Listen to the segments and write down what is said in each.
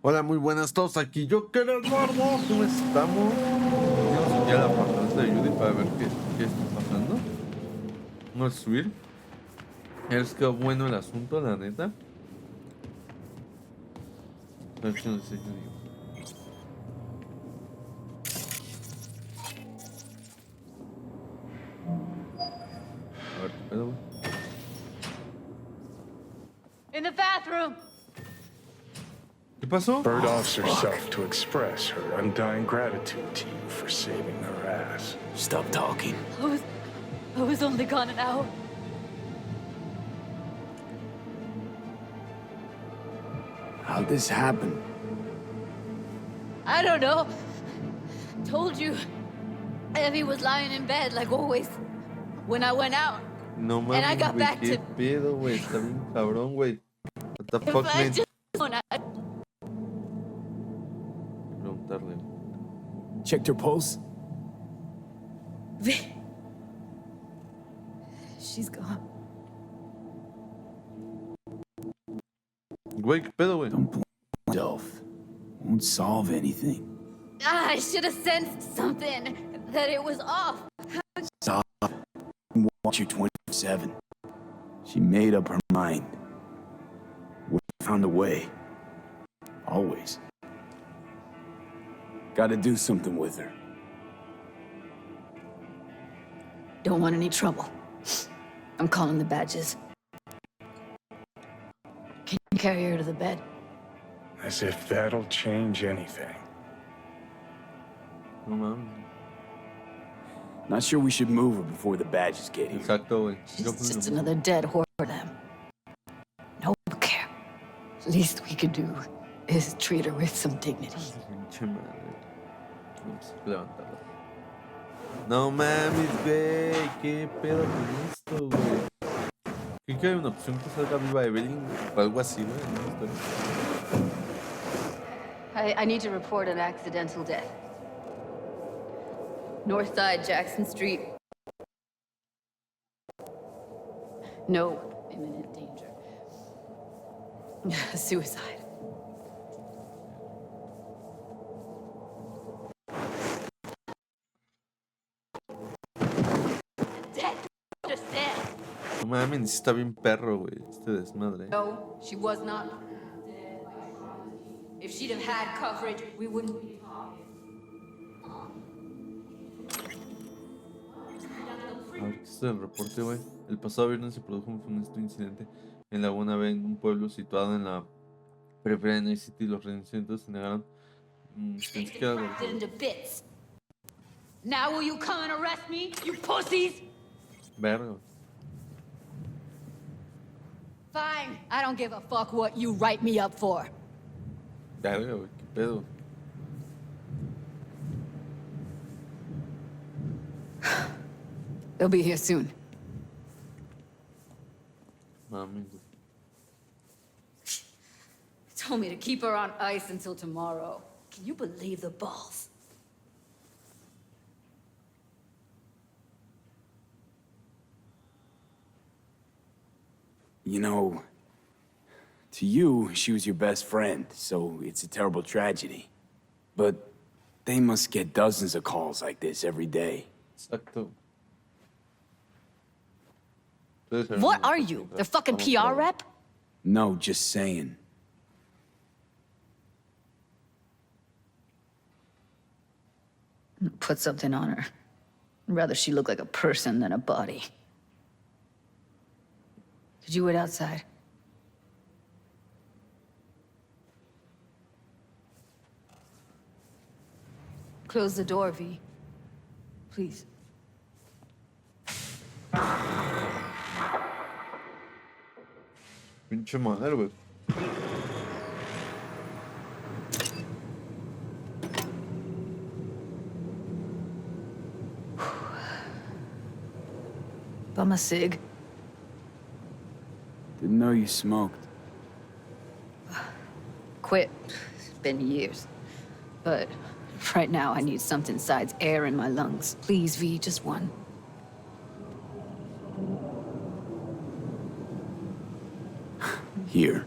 Hola, muy buenas todos, aquí yo que era Eduardo. ¿Cómo estamos? Vamos aquí al apartamento de Judy para ver qué está pasando. Vamos a subir. Es que bueno el asunto, la neta. A ver si nos dice Judy. A ver qué pedo, güey. In the bathroom. ¿Qué pasó? Bird offs herself to express her undying gratitude to you for saving her ass. Stop talking. I was only gone an hour. How'd this happen? I don't know. Told you. Evie was lying in bed like always. When I went out. No mames, And I got güey, back qué to... pedo, güey. Está bien cabrón, güey. What the fuck, man? Preguntarle. Checked her pulse? She's gone. Güey, qué pedo, güey. Don't blame yourself. Won't solve anything. I should have sensed something. That it was off. Stop. Watch you 24/7. She made up her mind. We found a way. Always. Gotta do something with her. Don't want any trouble. I'm calling the badges. Can you carry her to the bed? As if that'll change anything. No mames. Not sure we should move her before the badges get here. Exacto, güey. She's just another dead whore for them. No one care. Least we could do is treat her with some dignity. Pinche madre. Vamos a levantarla. No mames, güey. ¿Qué pedo con esto, güey? Creo que hay una opción que salga viva Evelyn o algo así, güey. I need to report an accidental death. North side, Jackson Street. No imminent danger. Suicide. Dead. Understand? No mames, sí está bien perro, güey. Este desmadre. No, she was not. If she'd have had coverage, we wouldn't be talking. A ver, este es el reporte, güey. El pasado viernes se produjo un funesto incidente en Laguna B, en un pueblo situado en la periferia de Night City. Los residentes se negaron. Pensé que era It into bits. Now will you come and arrest me, you pussies? verga. Fine. I don't give a fuck what you write me up for. Verga, güey. ¿Qué pedo? They'll be here soon. Mami, güey. Told me to keep her on ice until tomorrow. Can you believe the balls? You know, to you, she was your best friend, so it's a terrible tragedy. But they must get dozens of calls like this every day. Exacto. What are you? Their fucking PR rep? No, just saying. Put something on her. I'd rather she look like a person than a body. Did you wait outside? Close the door, V. Please. Pinche madre, güey. Bum a cig. Didn't know you smoked. Quit. It's been years. But right now I need something besides air in my lungs. Please, V, just one. Here.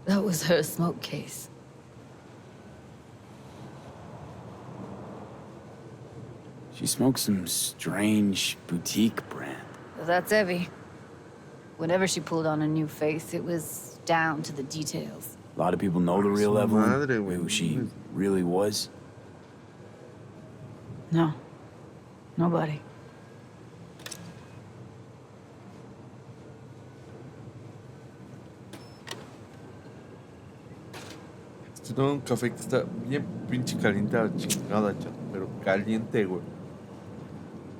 That was her smoke case. She smokes some strange boutique brand. That's Evie. Whenever she pulled on a new face, it was down to the details. A lot of people know the real Su Evelyn, madre, güey. who she really was. No. Nobody. Estoy tomando un café que está bien pinche caliente a la chingada, chat. Pero caliente, güey.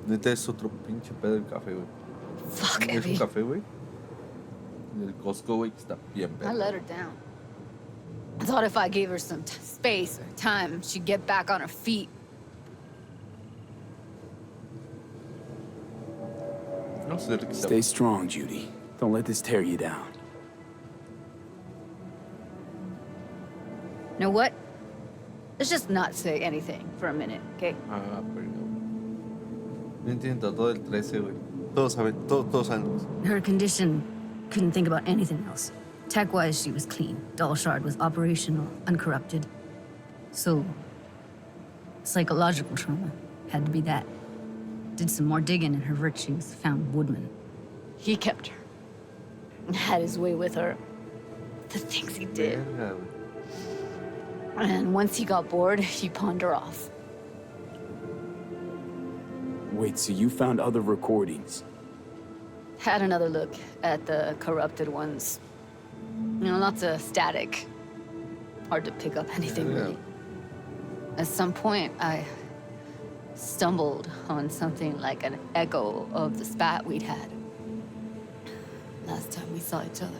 Neta es otro pinche pedo el café, güey. Fuck, Es un Evie. café, güey. Del Costco, güey, que está bien I pedo. let her down. I thought if I gave her some space or time, she'd get back on her feet. No sé de qué Stay strong, Judy. Don't let this tear you down. You know what? Let's just not say anything for a minute, okay? Ah, perdón. No entiendo todo el 13, güey. Todos saben, todos saben. Her condition, couldn't think about anything else. Tech-wise, she was clean. Doll Shard was operational, uncorrupted. So, psychological trauma had to be that. Did some more digging in her virtues, found Woodman. He kept her. Had his way with her. The things he did. Verga, güey. And once he got bored, he pawned her off. Wait, so you found other recordings? Had another look at the corrupted ones. You know, lots of static. Hard to pick up anything, Yeah. really. At some point, I stumbled on something like an echo of the spat we'd had. Last time we saw each other.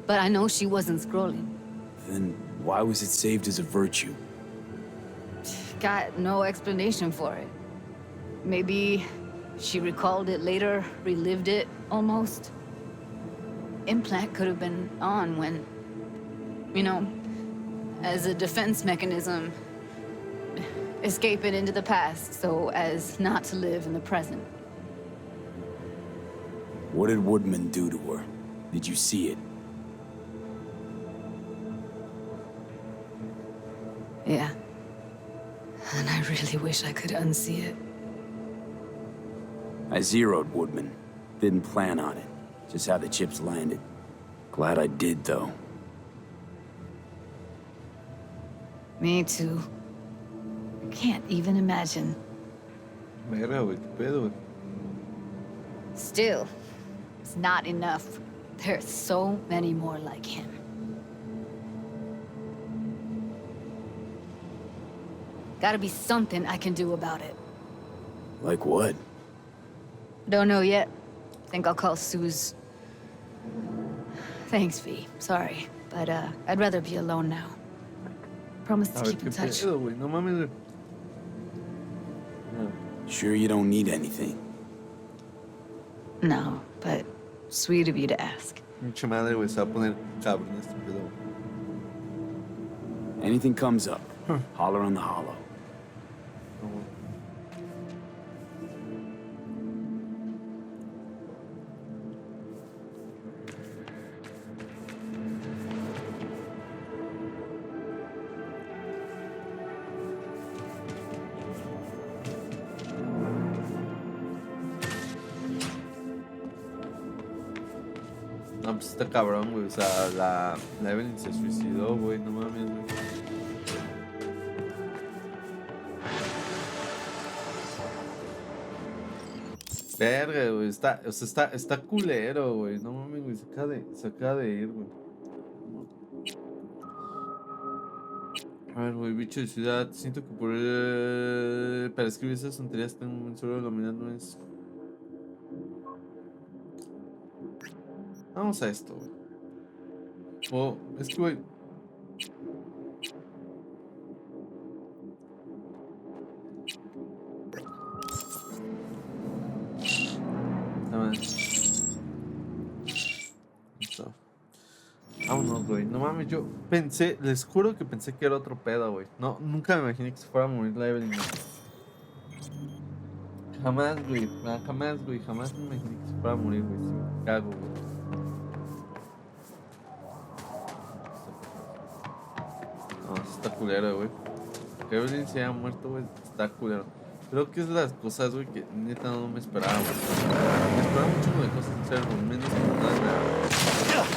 But I know she wasn't scrolling. Then why was it saved as a virtue? Got no explanation for it. Maybe she recalled it later, relived it, almost. Implant could have been on when, you know, as a defense mechanism, escaping into the past so as not to live in the present. What did Woodman do to her? Did you see it? Yeah. And I really wish I could unsee it. I zeroed Woodman. Didn't plan on it. Just how the chips landed. Glad I did, though. Me too. I can't even imagine. Verga, güey, qué pedo, güey. Still, it's not enough. There's so many more like him. Gotta be something I can do about it. Like what? Don't know yet. Think I'll call Suze. Thanks, V. Sorry, but I'd rather be alone now. Promise A to ver, keep qué in touch. pedo, güey. No mames, güey. No. Sure you don't need anything? No, but sweet of you to ask. Pinche madre, güey. Se va a poner cabrón este pedo, güey. Anything comes up, holler on the hollow. No, güey. No, pues está cabrón, güey. O sea, la Evelyn se suicidó, güey. No mames, güey. Verga, güey. O sea, está culero, güey. No mames, güey. Se acaba de ir, güey. A ver, güey, bicho de ciudad. Siento que para escribir esas tonterías tengo un solo dominando es. Vamos a esto, güey. O, es que, güey. A ver. Listo. Vámonos, güey. No mames, yo pensé, les juro que pensé que era otro pedo, güey. No, nunca me imaginé que se fuera a morir la Evelyn, güey. Jamás, güey. Jamás, güey. Jamás me imaginé que se fuera a morir, güey. Sí, me cago, güey. está culero, güey. Que Evelyn se haya muerto, güey, está culero. Creo que es de las cosas, güey, que neta no me esperaba, güey. Me esperaba mucho de cosas en serio, menos que nada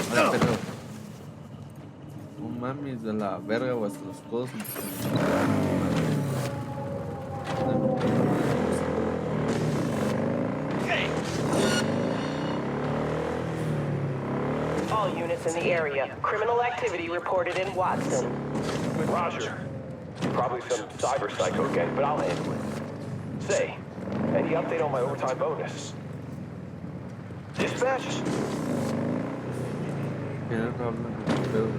de la perra. No mames, de la verga, güey, hasta los codos. All units in the area. Criminal activity reported in Watson. Roger. Probably some cyber psycho gang, but I'll handle it. Say, any update on my overtime bonus? Dispatch? Tiene que hablar de este pedo.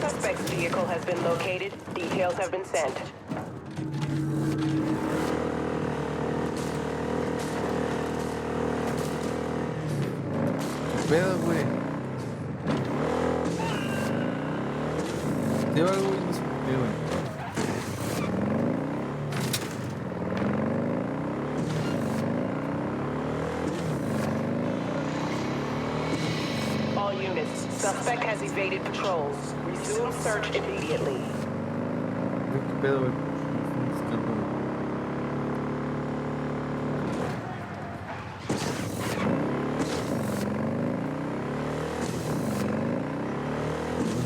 Suspect's vehicle has been located. Details have been sent. ¿Qué pedo, güey? Lleva algo y no sé por qué, güey. All units. Suspect has evaded patrols. Resume search immediately. ¿Qué pedo, güey? Me estoy buscando, güey.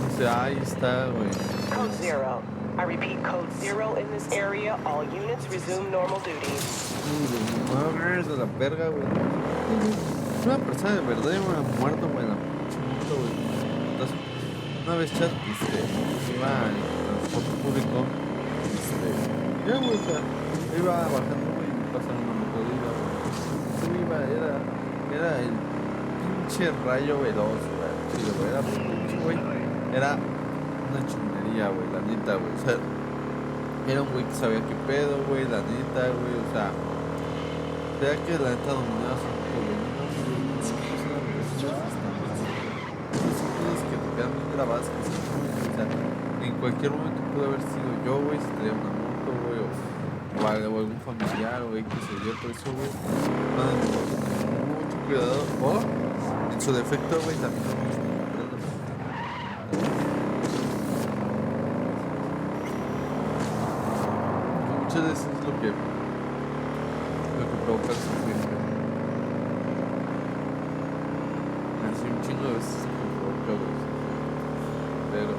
No sé, ahí está, güey. Code 0. I repeat, code 0 in this area. All units resume normal duties. No mames, de la verga, güey. Una persona de verdad ya me ha muerto, güey, en la pinche moto, güey. Entonces, una vez chat, iba en transporte público, ya, güey, o sea, iba bajando, güey, y me pasaron una moto, era el pinche rayo veloz, güey, chido, güey, era pinche, güey, era una chingonería, güey, la neta, güey, o sea, era un güey que sabía qué pedo, güey, la neta, güey, o sea, que la neta dominaba su moto, güey, que te quedan bien grabadas que se o sea, en cualquier momento pudo haber sido yo, güey, si traía una moto, güey, o algún familiar, güey, que se dio, por eso, güey, mucho cuidado, o en su defecto, güey, también muchas veces es lo que provoca el sufrimiento. Así un chingo de veces me provoca, güey, pero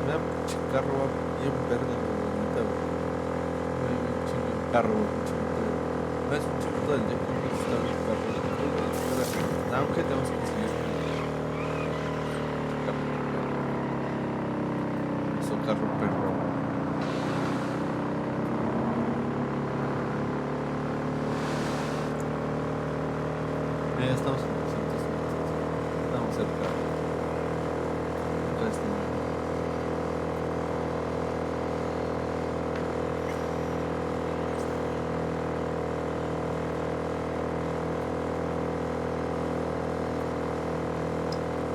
me da pinche carro va bien verde, güey, la neta, güey. Un chingo de carro, güey, un chingo de... No es un chingo del día que no está bien carro, la aunque tenemos que conseguir eso carro perro. Ya estamos en 200 metros. Estamos cerca. Ya estamos.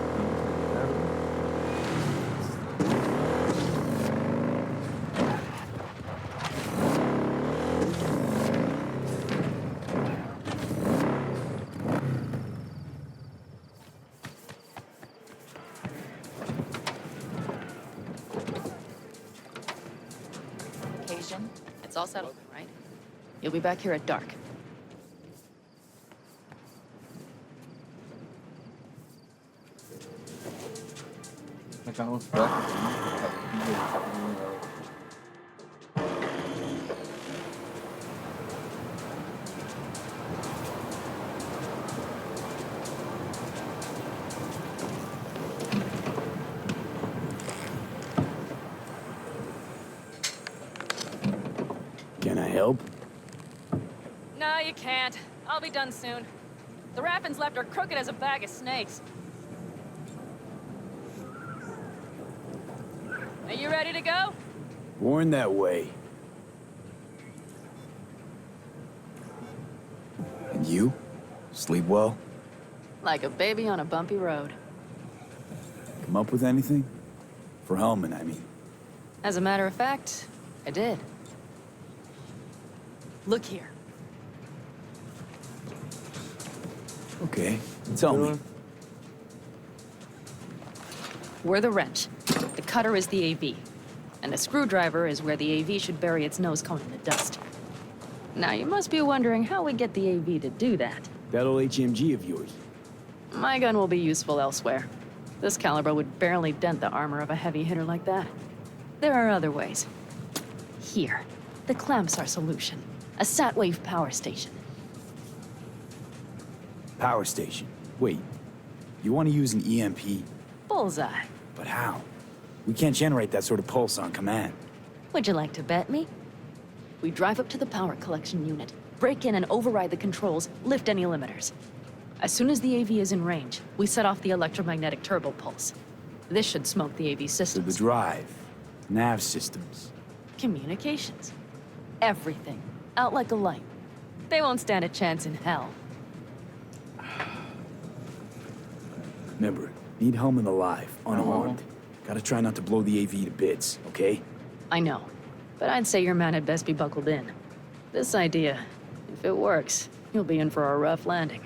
Vamos a llegar, güey. Vacation? It's all settled, right? You'll be back here at dark. Acabamos de esperar que termine el partido. Can I help? No, you can't. I'll be done soon. The Raffins left are crooked as a bag of snakes. Are you ready to go? Born that way. And you? Sleep well? Like a baby on a bumpy road. Come up with anything? For Hellman, I mean. As a matter of fact, I did. Look here. Okay, tell me. We're the wrench. The cutter is the AV. And the screwdriver is where the AV should bury its nose cone in the dust. Now, you must be wondering how we get the AV to do that. That old HMG of yours. My gun will be useful elsewhere. This caliber would barely dent the armor of a heavy hitter like that. There are other ways. Here, the clamps are solution. A sat-wave power station. Power station. Wait, you want to use an EMP? Bullseye. But how? We can't generate that sort of pulse on command. Would you like to bet me? We drive up to the power collection unit, break in and override the controls, lift any limiters. As soon as the AV is in range, we set off the electromagnetic turbo pulse. This should smoke the AV So systems. the drive, nav systems. Communications. Everything. Out like a light. They won't stand a chance in hell. Remember, need Hellman alive, unarmed. Gotta try not to blow the AV to bits, okay? I know. But I'd say your man had best be buckled in. This idea, if it works, you'll be in for a rough landing.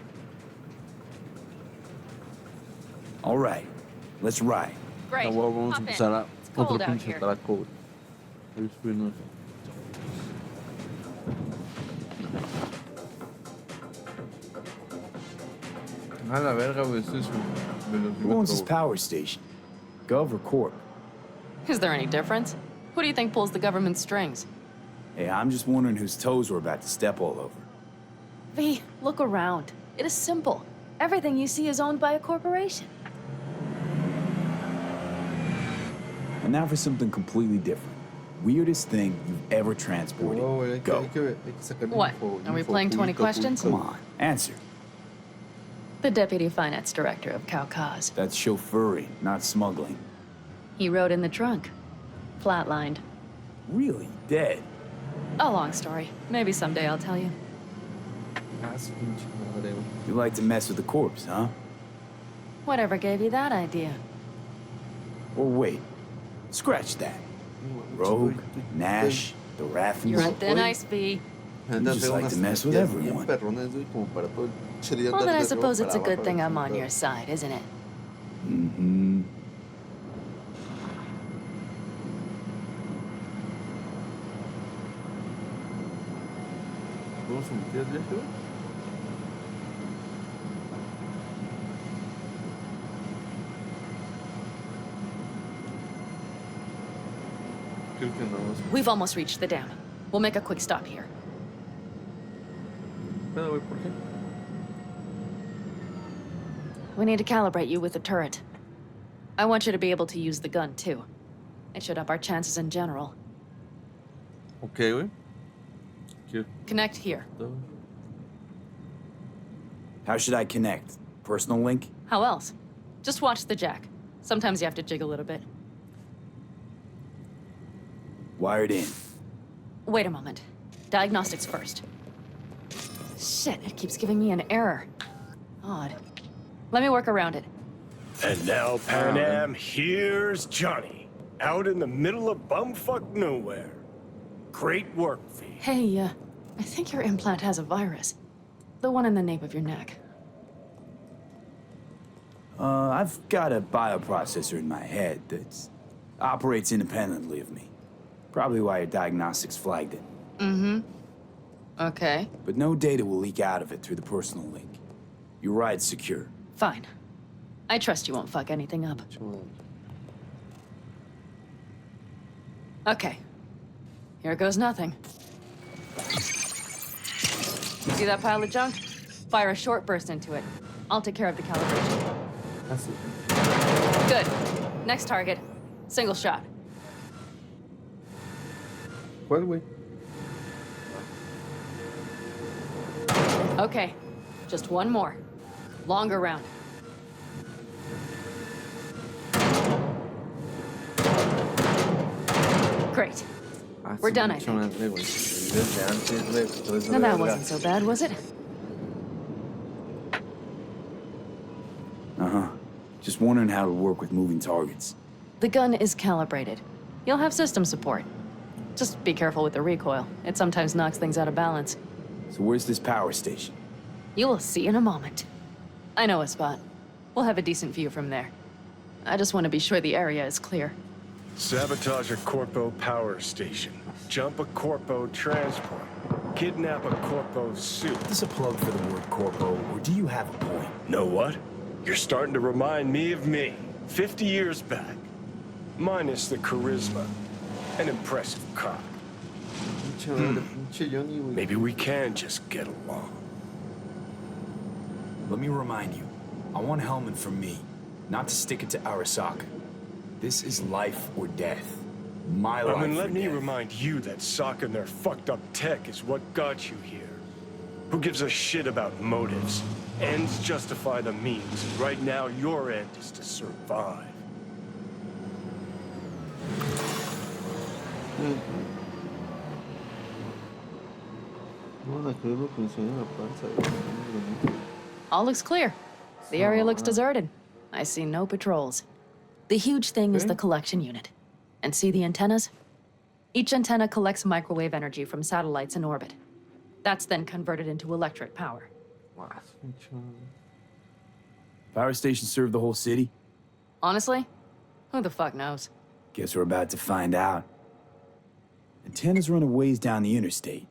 All right, let's ride. Great. Ahora vamos a Hop in. empezar a It's otro cold out pinche here. atraco, güey. Voy a subirnos. A la verga, güey, esto es un Who owns this velocímetro. power station? Gov or Corp? Is there any difference? Who do you think pulls the government's strings? Hey, I'm just wondering whose toes we're about to step all over. V, look around. It is simple. Everything you see is owned by a corporation. And now for something completely different. Weirdest thing you've ever transported. Oh, güey, Go. hay que sacar What? info, Are we info, playing 20 público, questions? Come público. on, answer. The deputy finance director of Caucase. That's chauffeuring, not smuggling. He rode in the trunk. Flatlined. Really? Dead? A long story. Maybe someday I'll tell you. Ah, su pinche madre, güey. You like to mess with the corpse, huh? Whatever gave you that idea? Or wait, scratch that. Rogue, Nash, the Raffens. You're on thin ice, V. You just like to mess with everyone. Well, then I suppose it's a good thing I'm on your side, isn't it? Mm-hmm. ¿Vamos a meter el viaje, güey? Creo que no. We've almost reached the dam. We'll make a quick stop here. Espera, güey, ¿por qué? We need to calibrate you with the turret. I want you to be able to use the gun, too. It should up our chances in general. Ok, güey. Quiero Connect here. todo, güey. How should I connect? Personal link? How else? Just watch the jack. Sometimes you have to jig a little bit. Wired in. Wait a moment. Diagnostics first. Shit, it keeps giving me an error. Odd. Let me work around it. And now, Pan Am, here's Johnny. Out in the middle of bumfuck nowhere. Great work, V. Hey, I think your implant has a virus. The one in the nape of your neck. I've got a bioprocessor in my head that operates independently of me. Probably why your diagnostics flagged it. Mm-hmm. Okay. But no data will leak out of it through the personal link. Your ride's secure. Fine. I trust you won't fuck anything up. Okay. Here goes nothing. See that pile of junk? Fire a short burst into it. I'll take care of the calibration. Ah, sí. Good. Next target. Single shot. ¿Cuál, güey? Okay. Just one more. Longer round. Great. Ah, We're su done, I pinche think. madre, güey. Desde antes, güey. Después de Now that verga. wasn't so bad, was it? Uh-huh. Just wondering how to work with moving targets. The gun is calibrated. You'll have system support. Just be careful with the recoil. It sometimes knocks things out of balance. So where's this power station? You will see in a moment. I know a spot. We'll have a decent view from there. I just want to be sure the area is clear. Sabotage a Corpo power station. Jump a Corpo transport. Kidnap a Corpo suit. Is this a plug for the word corpo, or do you have a point? Know what? You're starting to remind me of me, 50 years back. Minus the charisma. An impressive cop. Pinche madre, pinche Johnny, güey. Maybe we can just get along. Let me remind you, I want Hellman from me, not to stick it to Arasaka. This is life or death. My life I mean, or let me death. remind you that Sokka and their fucked up tech is what got you here. Who gives a shit about motives? Ends justify the means. Right now, your end is to survive. No, la creo que funciona en la panza, güey. All looks clear. The area looks deserted. I see no patrols. The huge thing is the collection unit. And see the antennas? Each antenna collects microwave energy from satellites in orbit. That's then converted into electric power. Pinche madre. Power stations serve the whole city? Honestly, who the fuck knows? Guess we're about to find out. Antennas run a ways down the interstate.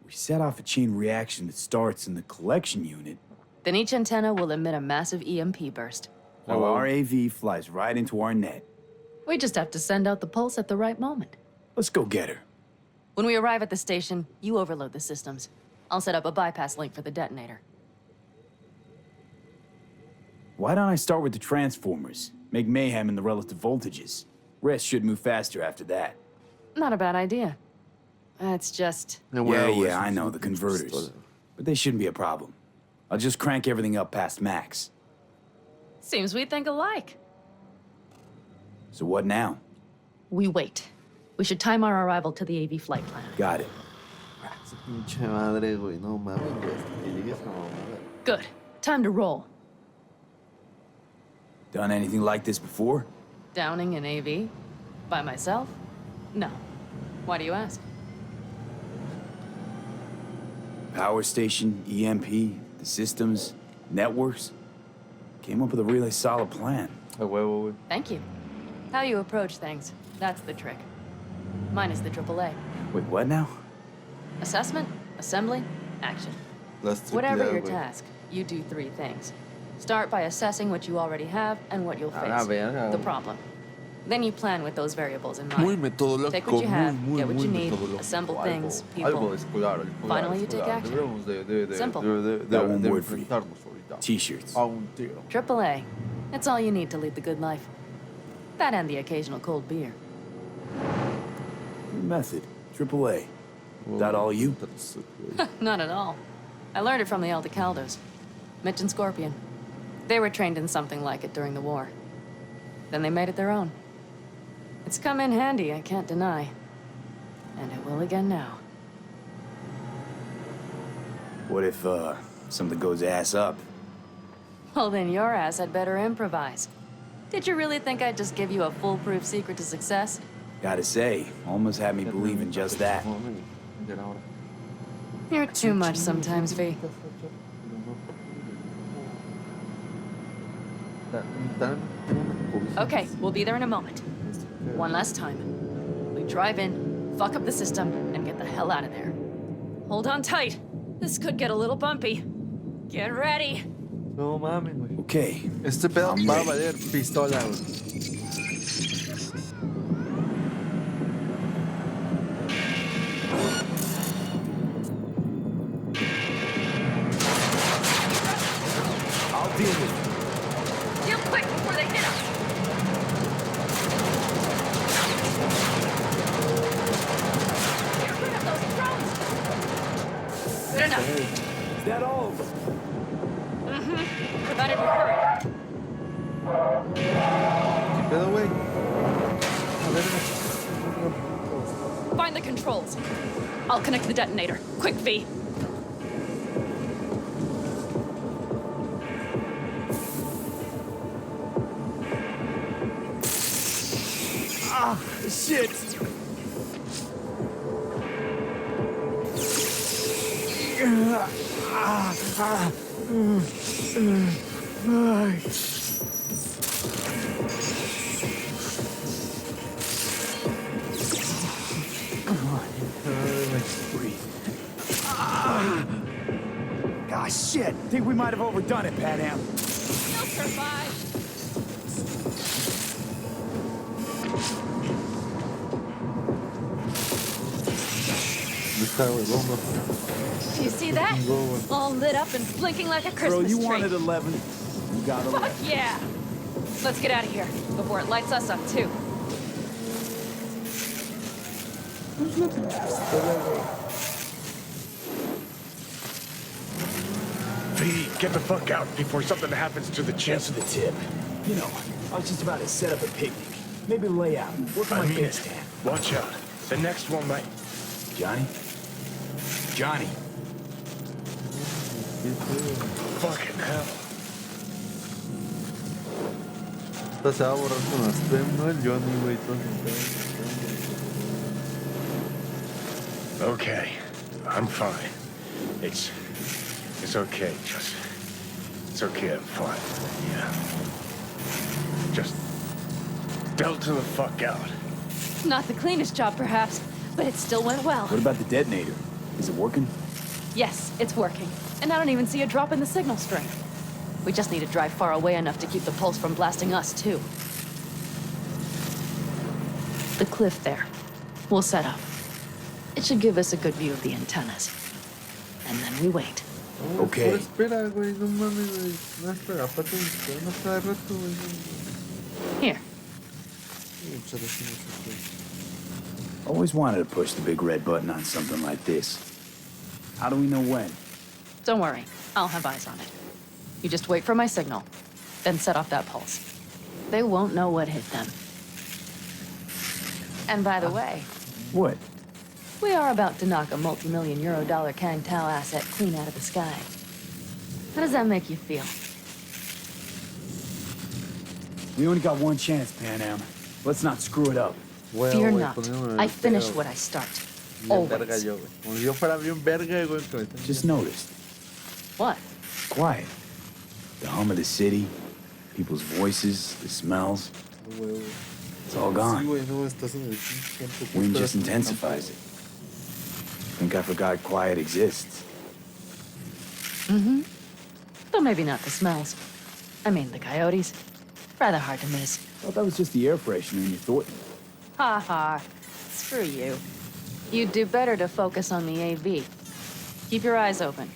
We set off a chain reaction that starts in the collection unit, Then each antenna will emit a massive EMP burst. while our AV flies right into our net. We just have to send out the pulse at the right moment. Let's go get her. When we arrive at the station, you overload the systems. I'll set up a bypass link for the detonator. Why don't I start with the transformers? Make mayhem in the relative voltages. Rest should move faster after that. Not a bad idea. It's just... Yeah, I know, the converters. But they shouldn't be a problem. I'll just crank everything up past max. seems we think alike. So what now? We wait. We should time our arrival to the AV flight plan. Got it. Esa pinche madre, güey. No mames, güey. Hasta que llegue esa mamada. Good. Time to roll. Done anything like this before? Downing an AV? By myself? No. Why do you ask? Power station, EMP, the systems, networks. Came up with a really solid plan. A huevo, güey. Thank you. How you approach things, that's the trick. Minus the AAA. Wait, what now? Assessment, assembly, action. Las Whatever triple A, your güey. task, you do three things. Start by assessing what you already have and what you'll A la face. verga, The güey. problem. Then you plan with those variables in mind. Muy metodológico, Take what you have, muy, get what you muy need, metodológico. assemble Algo- things, Algo people. de escolar, Finally, you take action. Deberíamos de Simple. Got one word for you. enfrentarnos ahorita T-shirts. a un tiro. AAA. That's all you need to lead the good life. That and the occasional cold beer. Method. AAA. That all you? Not at all. I learned it from the Aldecaldos. Mitch and Scorpion. They were trained in something like it during the war. Then they made it their own. It's come in handy, I can't deny. And it will again now. What if, something goes ass up? Well, then your ass had better improvise. Did you really think I'd just give you a foolproof secret to success? Gotta say, almost had me believe in just that. You're too much sometimes, V. Okay, we'll be there in a moment. One last time. We drive in, fuck up the system, and get the hell out of there. Hold on tight. This could get a little bumpy. Get ready. No mames, güey. Okay. Este pedo va a valer pistola, güey. I'll deal with it. Deal quick before they hit us. Get rid of those drones. Good enough. Is that all of them? Provided we hurry. ¿Qué pedo, güey? A ver, Find the controls. I'll connect the detonator. Quick, V. Shit! Come on. Breathe. Ah, shit. Think we might have overdone it, Pan Am. You'll survive. Está, güey, vamos. Do you see that? Go, güey. All lit up and blinking like a Bro, Christmas you tree. wanted 11. You got 11. Fuck yeah! Let's get out of here before it lights us up too. V, get the fuck out before something happens to the chance of the tip. You know, I was just about to set up a picnic. Maybe lay out. Work on I my mean face it. stand. Watch out. The next one might... Johnny? Johnny. Fucking hell. Esta se va a borrar con las Tem, ¿no? El Johnny, güey. Okay. I'm fine. It's okay. It's okay. I'm fine. Yeah. Just belter the fuck out. Not the cleanest job, perhaps, but it still went well. What about the detonator? Is it working? Yes, it's working. And I don't even see a drop in the signal strength. We just need to drive far away enough to keep the pulse from blasting us, too. The cliff there. We'll set up. It should give us a good view of the antennas. And then we wait. Okay. Pero espera, güey, no mames, güey. No, espera, aparte no cada rato, güey. Here. Always wanted to push the big red button on something like this. How do we know when? Don't worry. I'll have eyes on it. You just wait for my signal. Then set off that pulse. They won't know what hit them. And by the way, What? we are about to knock a multi-million euro Kang Tao asset clean out of the sky. How does that make you feel? We only got one chance, Pan Am. Let's not screw it up. Güey, Fear güey, not. poniéndome I bien finish feo, what I start. bien verga Always. yo, güey. Como si yo fuera bien verga, güey. Que me están Just viendo. noticed. What? Quiet. The hum of the city, people's voices, the smells. Güey, güey. It's all Sí, gone. güey, no, estás en el pinche campo. Wind Estás just en el campo, intensifies it. Think I forgot quiet exists. Though maybe not the smells. I mean, the coyotes. Rather hard to miss. Thought that was just the air freshener in your Thornton. Ha ha. Screw you. You'd do better to focus on the AV. Keep your eyes open.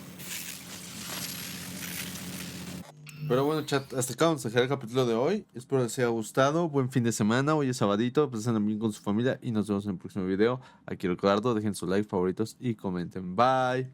Pero bueno, chat, hasta acá vamos a dejar el capítulo de hoy. Espero les haya gustado. Buen fin de semana. Hoy es sabadito. Pasen bien con su familia y nos vemos en el próximo video. Aquí recordarlo, dejen su like, favoritos y comenten. Bye.